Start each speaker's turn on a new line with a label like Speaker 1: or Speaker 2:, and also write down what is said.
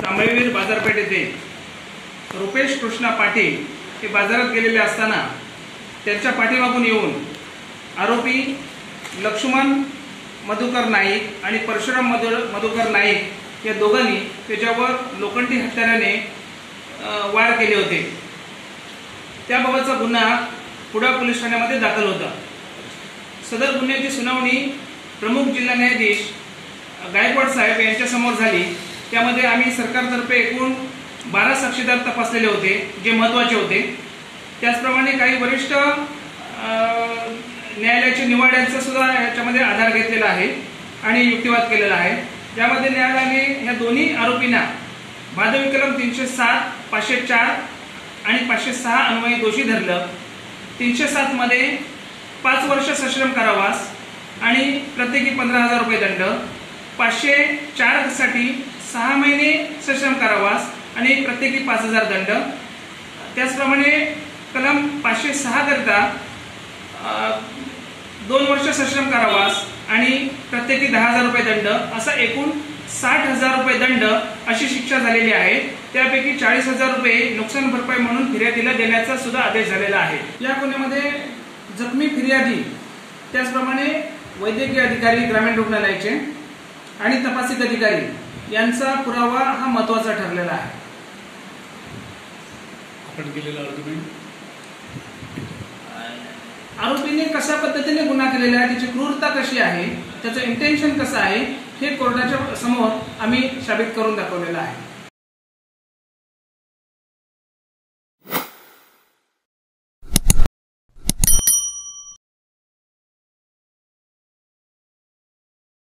Speaker 1: तांबेवीर बाजारपेठ येथे रुपेश कृष्णा पाटील हे बाजारात गेलेले असताना त्यांच्या पाठीमागून येऊन आरोपी लक्ष्मण मधुकर नाईक आणि परशुराम मधुकर नाईक या दोघांनी त्याच्यावर लोखंडी हत्याराने वार केले होते। त्याबाबतचा गुन्हा कुडाळ पोलीस ठाण्यामध्ये दाखल होता। सदर गुन्ह्याची सुनावणी प्रमुख जिल्हा न्यायाधीश गायकवाड साहेब यांच्या समोर झाली। त्यामध्ये आम्ही सरकारतर्फे एकूण 12 साक्षीदार तपासलेले होते जे महत्त्वाचे होते। त्याचप्रमाणे काही वरिष्ठ न्यायालयाचे निवाड्यांचा सुद्धा याच्यामध्ये आधार घेतलेला आहे आणि युक्तिवाद केलेला आहे। ज्यामध्ये न्यायालयाने या दोन्ही आरोपींना भादवी कलम 307, 504 आणि 506 अन्वये दोषी धरलं। 307 मध्ये 5 वर्ष सश्रम कारावास आणि प्रत्येकी 15,000 रुपये दंड, 504 साठी 6 महिने सश्रम कारावास आणि प्रत्येकी 5,000 दंड। त्याचप्रमाणे कलम 506 करता 2 वर्ष सश्रम कारावास आणि प्रत्येकी 10,000 रुपये दंड, असा एकूण 60,000 रुपये दंड अशी शिक्षा झालेली आहे। त्यापैकी 40,000 रुपये नुकसान भरपाई म्हणून फिर्यादीला देण्याचा सुद्धा आदेश झालेला आहे। या गुन्ह्यामध्ये जखमी फिर्यादी त्याचप्रमाणे वैद्यकीय अधिकारी ग्रामीण रुग्णालयाचे आणि तपासित अधिकारी यांचा पुरावा हा महत्त्वाचा ठरलेला आहे।
Speaker 2: आपण केलेला
Speaker 1: आरोपीने कशा पद्धतीने गुन्हा केलेला आहे, त्याची क्रूरता कशी आहे, त्याचं इंटेन्शन कसं आहे, हे कोर्टाच्या समोर आम्ही साबित करून दाखवलेलं आहे।